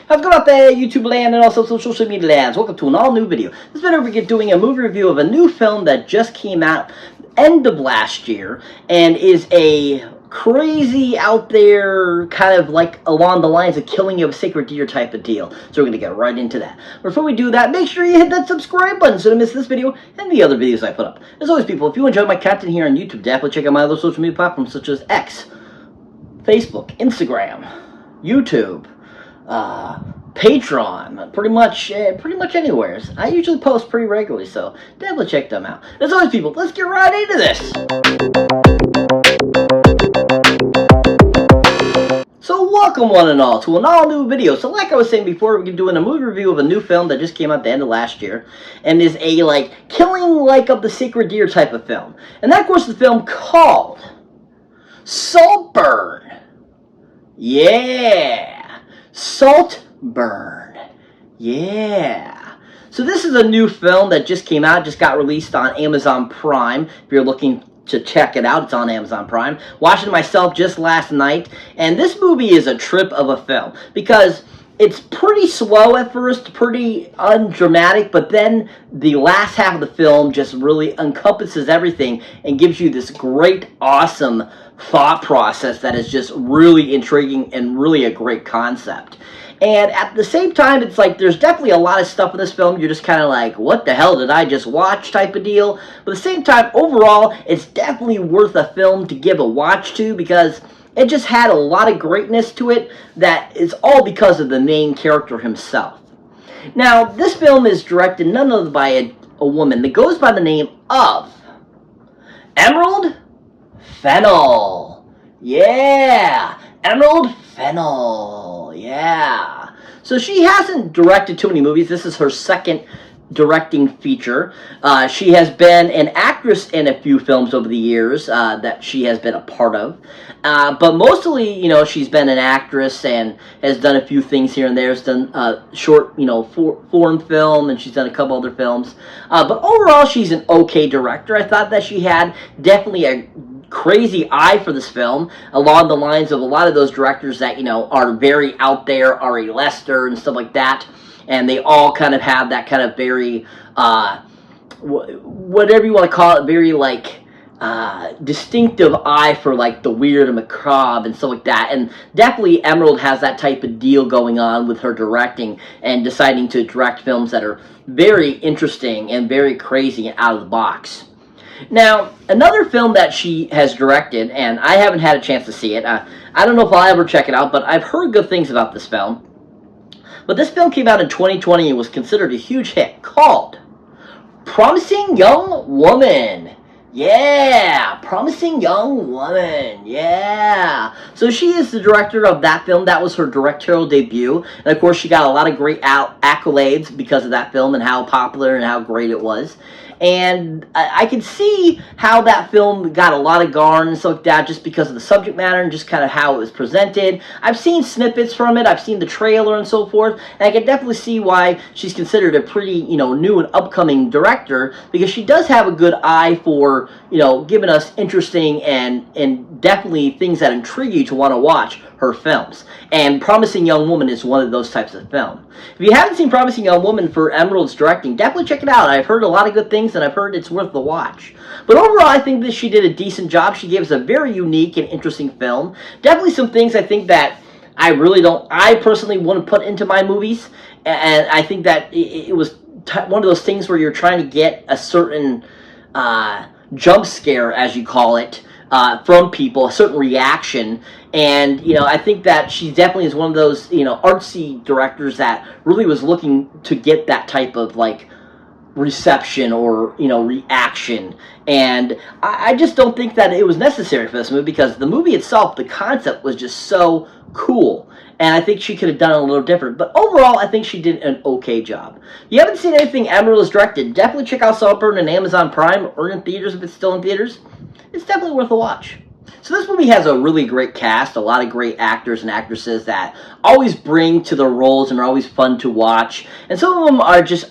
How's it going out there, YouTube land and also social media lands? Welcome to an all-new video. This video we're doing a movie review of a new film that just came out end of last year and is a crazy out there kind of like along the lines of killing of a sacred deer type of deal. So we're going to get right into that. Before we do that, make sure you hit that subscribe button so you don't miss this video and the other videos I put up. As always, people, if you enjoy my content here on YouTube, definitely check out my other social media platforms such as X, Facebook, Instagram, YouTube, Patreon, pretty much anywhere. I usually post pretty regularly, so definitely check them out. As always, people, let's get right into this. So welcome one and all to an all-new video. So like I was saying before, we're doing a movie review of a new film that just came out at the end of last year, and is a killing of the sacred deer type of film. And that, of course, is the film called Saltburn. Yeah, Saltburn. Yeah. So this is a new film that just came out, just got released on Amazon Prime. If you're looking to check it out, it's on Amazon Prime. Watching it myself just last night, and this movie is a trip of a film because it's pretty slow at first, pretty undramatic, but then the last half of the film just really encompasses everything and gives you this great, awesome thought process that is just really intriguing and really a great concept. And at the same time, it's like there's definitely a lot of stuff in this film you're just kind of like, what the hell did I just watch type of deal. But at the same time, overall, it's definitely worth a film to give a watch to because it just had a lot of greatness to it that is all because of the main character himself. Now, this film is directed none other by a woman that goes by the name of Emerald Fennell. Yeah, Emerald Fennell. Yeah. So she hasn't directed too many movies. This is her second directing feature. She has been an actress in a few films over the years that she has been a part of. But mostly, she's been an actress and has done a few things here and there. Has done short, foreign film, and she's done a couple other films. But overall, she's an okay director. I thought that she had definitely a crazy eye for this film, along the lines of a lot of those directors that, are very out there, Ari Lester and stuff like that. And they all kind of have that kind of very, whatever you want to call it, very, distinctive eye for, the weird and macabre and stuff like that. And definitely Emerald has that type of deal going on with her directing and deciding to direct films that are very interesting and very crazy and out of the box. Now, another film that she has directed, and I haven't had a chance to see it. I don't know if I'll ever check it out, but I've heard good things about this film. But this film came out in 2020 and was considered a huge hit, called Promising Young Woman. Yeah, Promising Young Woman. Yeah. So she is the director of that film. That was her directorial debut. And of course, she got a lot of great accolades because of that film and how popular and how great it was. And I can see how that film got a lot of garn and stuff like that just because of the subject matter and just kind of how it was presented. I've seen snippets from it. I've seen the trailer and so forth. And I can definitely see why she's considered a pretty, new and upcoming director because she does have a good eye for, giving us interesting and definitely things that intrigue you to want to watch her films. And Promising Young Woman is one of those types of film. If you haven't seen Promising Young Woman for Emerald's directing, definitely check it out. I've heard a lot of good things, and I've heard it's worth the watch. But overall, I think that she did a decent job. She gave us a very unique and interesting film. Definitely some things I think that I personally wouldn't put into my movies. And I think that it was one of those things where you're trying to get a certain jump scare, as you call it, from people, a certain reaction. And, I think that she definitely is one of those, artsy directors that really was looking to get that type of, reception or, reaction. And I just don't think that it was necessary for this movie because the movie itself, the concept was just so cool. And I think she could have done it a little different. But overall, I think she did an okay job. If you haven't seen anything Emerald has directed, definitely check out Saltburn on Amazon Prime or in theaters if it's still in theaters. It's definitely worth a watch. So this movie has a really great cast, a lot of great actors and actresses that always bring to their roles and are always fun to watch. And some of them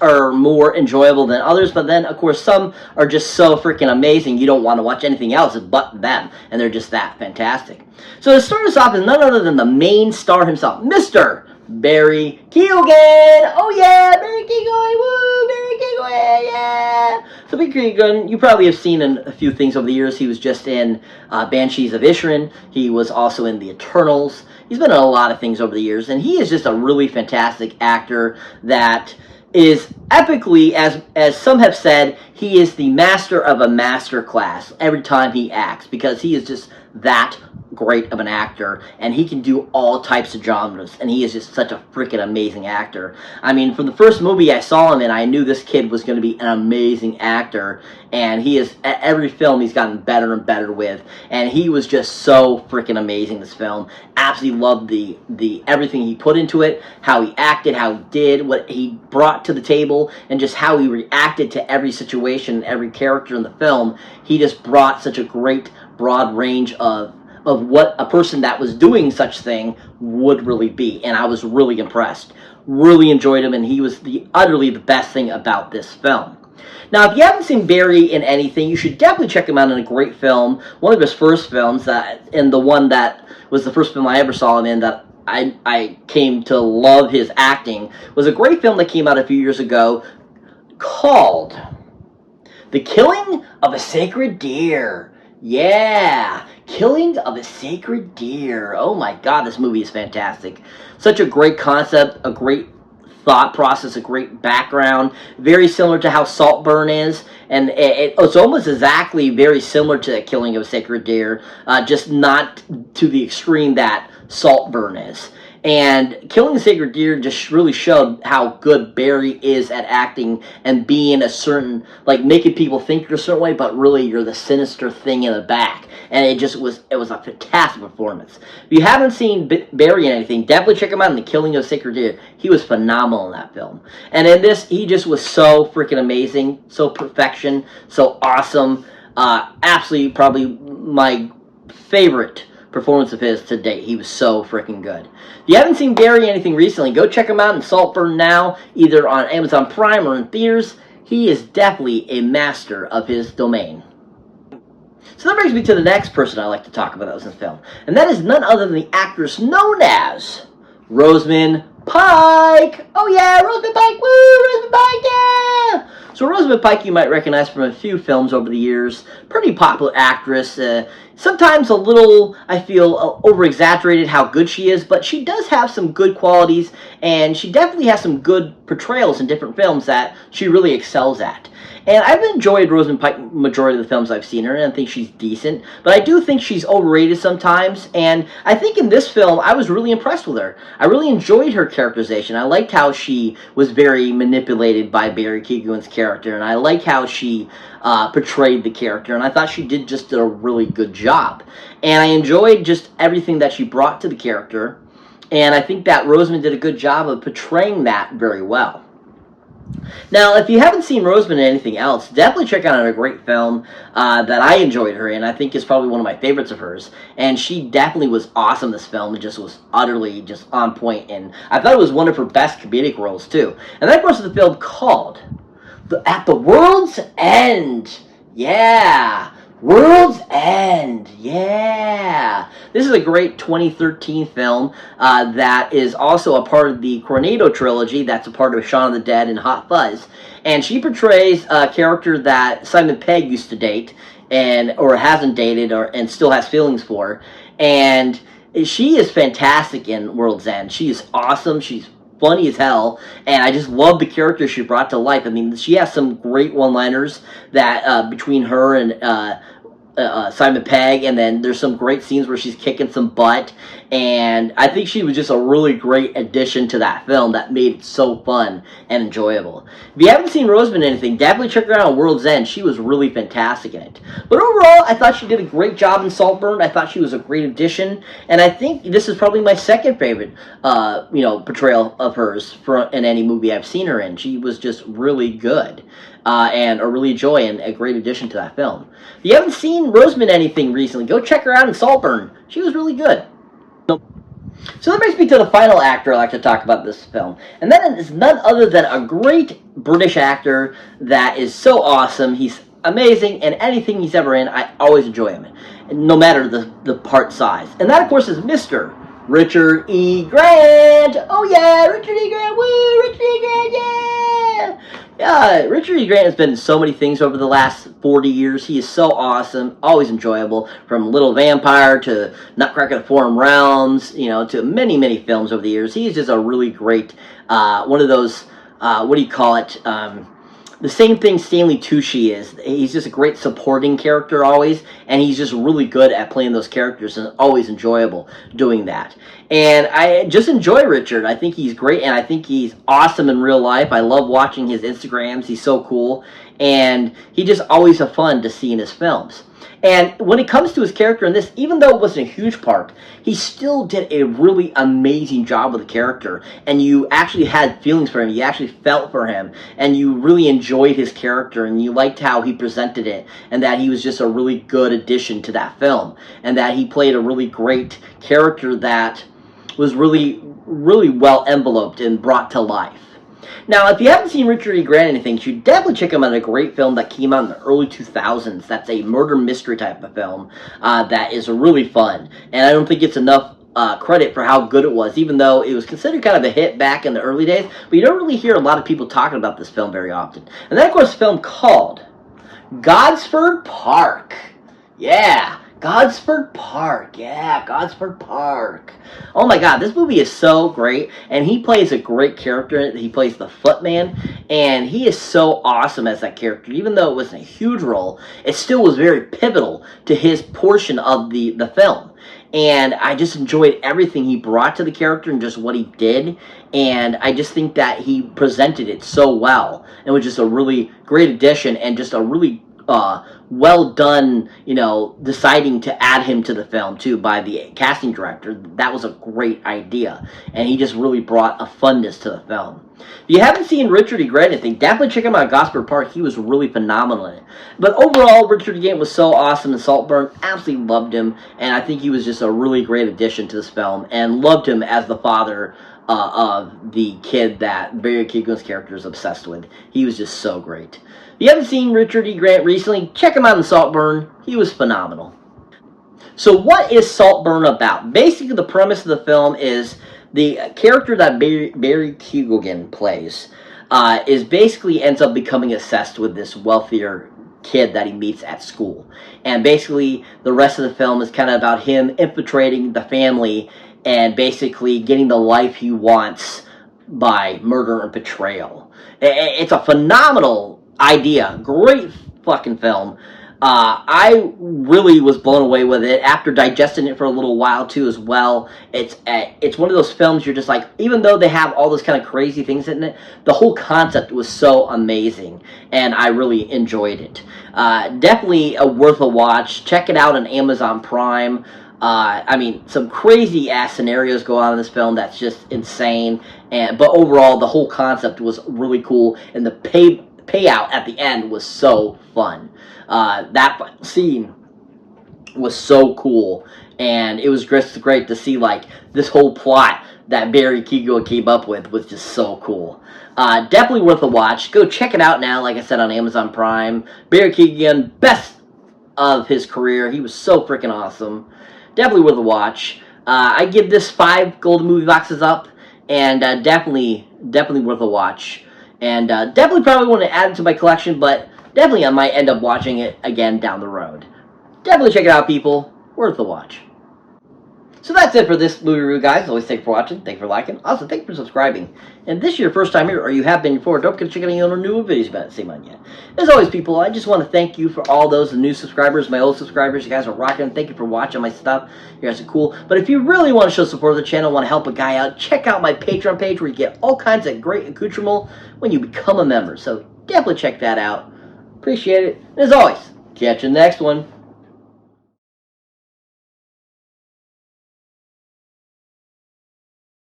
are more enjoyable than others, but then of course some are just so freaking amazing you don't want to watch anything else but them, and they're just that fantastic. So to start us off is none other than the main star himself, Mr. Barry Keoghan. Oh yeah, Barry Keoghan. Woo, Barry Keoghan. Yeah. So Barry Keoghan, you probably have seen in a few things over the years. He was just in Banshees of Inisherin. He was also in The Eternals. He's been in a lot of things over the years, and he is just a really fantastic actor that is epically, as some have said, he is the master of a master class every time he acts, because he is just that great of an actor, and he can do all types of genres, and he is just such a freaking amazing actor. I mean, from the first movie I saw him in, I knew this kid was going to be an amazing actor, and he is, at every film he's gotten better and better with, and he was just so freaking amazing this film. Absolutely loved the everything he put into it, how he acted, how he did, what he brought to the table, and just how he reacted to every situation, every character in the film. He just brought such a great broad range of what a person that was doing such thing would really be, and I was really impressed. Really enjoyed him, and he was utterly the best thing about this film. Now, if you haven't seen Barry in anything, you should definitely check him out in a great film. One of his first films, and the one that was the first film I ever saw him in that I came to love his acting, was a great film that came out a few years ago called The Killing of a Sacred Deer. Yeah, Killing of a Sacred Deer. Oh my god, this movie is fantastic. Such a great concept, a great thought process, a great background. Very similar to how Saltburn is. And it's almost exactly very similar to Killing of a Sacred Deer, just not to the extreme that Saltburn is. And Killing the Sacred Deer just really showed how good Barry is at acting and being a certain, like, making people think you're a certain way, but really you're the sinister thing in the back. And it was a fantastic performance. If you haven't seen Barry in anything, definitely check him out in The Killing of the Sacred Deer. He was phenomenal in that film. And in this, he just was so freaking amazing, so perfection, so awesome. Absolutely probably my favorite performance of his to date. He was so freaking good. If you haven't seen Barry anything recently, go check him out in Saltburn now, either on Amazon Prime or in theaters. He is definitely a master of his domain. So that brings me to the next person I like to talk about that was in the film, and that is none other than the actress known as Rosamund Pike. Oh yeah, Rosamund Pike, woo, Rosamund Pike, yeah! So Rosamund Pike you might recognize from a few films over the years. Pretty popular actress. Sometimes a little, I feel, over-exaggerated how good she is, but she does have some good qualities, and she definitely has some good portrayals in different films that she really excels at. And I've enjoyed Rosamund Pike majority of the films I've seen her in. I think she's decent, but I do think she's overrated sometimes, and I think in this film I was really impressed with her. I really enjoyed her characterization. I liked how she was very manipulated by Barry Keoghan's character, and I like how she portrayed the character, and I thought she did just a really good job. And I enjoyed just everything that she brought to the character, and I think that Rosamund did a good job of portraying that very well. Now, if you haven't seen Rosamund in anything else, definitely check out a great film that I enjoyed her in. I think is probably one of my favorites of hers. And she definitely was awesome in this film. It just was utterly just on point. And I thought it was one of her best comedic roles, too. And that, of course, is the film called At the World's End. Yeah. World's End, yeah. This is a great 2013 film that is also a part of the Coronado trilogy. That's a part of Shaun of the Dead and Hot Fuzz. And she portrays a character that Simon Pegg used to date, or hasn't dated, and still has feelings for. And she is fantastic in World's End. She is awesome. She's funny as hell, and I just love the character she brought to life. I mean, she has some great one-liners that between her and Simon Pegg, and then there's some great scenes where she's kicking some butt, and I think she was just a really great addition to that film that made it so fun and enjoyable. If you haven't seen Rosamund in anything, definitely check her out on World's End. She was really fantastic in it. But overall, I thought she did a great job in Saltburn. I thought she was a great addition, and I think this is probably my second favorite portrayal of hers in any movie I've seen her in. She was just really good. And a really joy and a great addition to that film. If you haven't seen Rosamund anything recently, go check her out in Saltburn. She was really good. So that brings me to the final actor I'd like to talk about this film. And that is none other than a great British actor that is so awesome. He's amazing, and anything he's ever in, I always enjoy him, no matter the part size. And that, of course, is Mr. Richard E. Grant. Oh yeah, Richard E. Grant. Woo, Richard E. Grant. Yeah. Yeah, Richard E. Grant has been in so many things over the last 40 years. He is so awesome, always enjoyable. From Little Vampire to Nutcracker the Foreign Realms, you know, to many, many films over the years. He is just a really great, one of those, what do you call it? The same thing Stanley Tucci is. He's just a great supporting character always, and he's just really good at playing those characters and always enjoyable doing that. And I just enjoy Richard. I think he's great, and I think he's awesome in real life. I love watching his Instagrams. He's so cool, and he just always a fun to see in his films. And when it comes to his character in this, even though it wasn't a huge part, he still did a really amazing job with the character. And you actually had feelings for him. You actually felt for him. And you really enjoyed his character. And you liked how he presented it. And that he was just a really good addition to that film. And that he played a really great character that was really, really well enveloped and brought to life. Now, if you haven't seen Richard E. Grant anything, you should definitely check him out. A great film that came out in the early 2000s. That's a murder mystery type of film that is really fun. And I don't think it's enough credit for how good it was, even though it was considered kind of a hit back in the early days. But you don't really hear a lot of people talking about this film very often. And then, of course, a film called Gosford Park. Yeah. Gosford Park. Yeah, Gosford Park. Oh my god, this movie is so great, and he plays a great character in it. He plays the footman, and he is so awesome as that character. Even though it wasn't a huge role, it still was very pivotal to his portion of the film. And I just enjoyed everything he brought to the character and just what he did. And I just think that he presented it so well. It was just a really great addition and just a really well done, you know, deciding to add him to the film too by the casting director. That was a great idea, and he just really brought a funness to the film. If you haven't seen Richard E. Grant anything, definitely check him out. Gosford Park. He was really phenomenal in it. But overall, Richard E. Grant was so awesome in Saltburn. Absolutely loved him, and I think he was just a really great addition to this film, and loved him as the father of the kid that Barry Keoghan's character is obsessed with. He was just so great. If you haven't seen Richard E. Grant recently, check him out in Saltburn. He was phenomenal. So what is Saltburn about? Basically, the premise of the film is the character that Barry Keoghan plays is basically ends up becoming obsessed with this wealthier kid that he meets at school. And basically, the rest of the film is kind of about him infiltrating the family and basically getting the life he wants by murder and betrayal. It's a phenomenal idea. Great fucking film. I really was blown away with it after digesting it for a little while too as well. It's one of those films you're just like, even though they have all those kind of crazy things in it, the whole concept was so amazing, and I really enjoyed it. Definitely worth a watch. Check it out on Amazon Prime. I mean, some crazy ass scenarios go on in this film that's just insane. But overall, the whole concept was really cool, and the payout at the end was so fun. That scene was so cool, and it was just great to see like this whole plot that Barry Keoghan came up with was just so cool. Definitely worth a watch. Go check it out now, like I said, on Amazon Prime. Barry Keoghan, best of his career. He was so freaking awesome. Definitely worth a watch. I give this 5 golden movie boxes up, and definitely worth a watch. And definitely probably want to add it to my collection, but definitely I might end up watching it again down the road. Definitely check it out, people. Worth a watch. So that's it for this movie review, guys. Always thank you for watching. Thank you for liking. Also, thank you for subscribing. And if this is your first time here, or you have been before, don't forget to check out any other new videos you haven't seen mine yet. As always, people, I just want to thank you for all those new subscribers, my old subscribers. You guys are rocking. Thank you for watching my stuff. You guys are cool. But if you really want to show support of the channel, want to help a guy out, check out my Patreon page where you get all kinds of great accoutrements when you become a member. So definitely check that out. Appreciate it. And as always, catch you in the next one.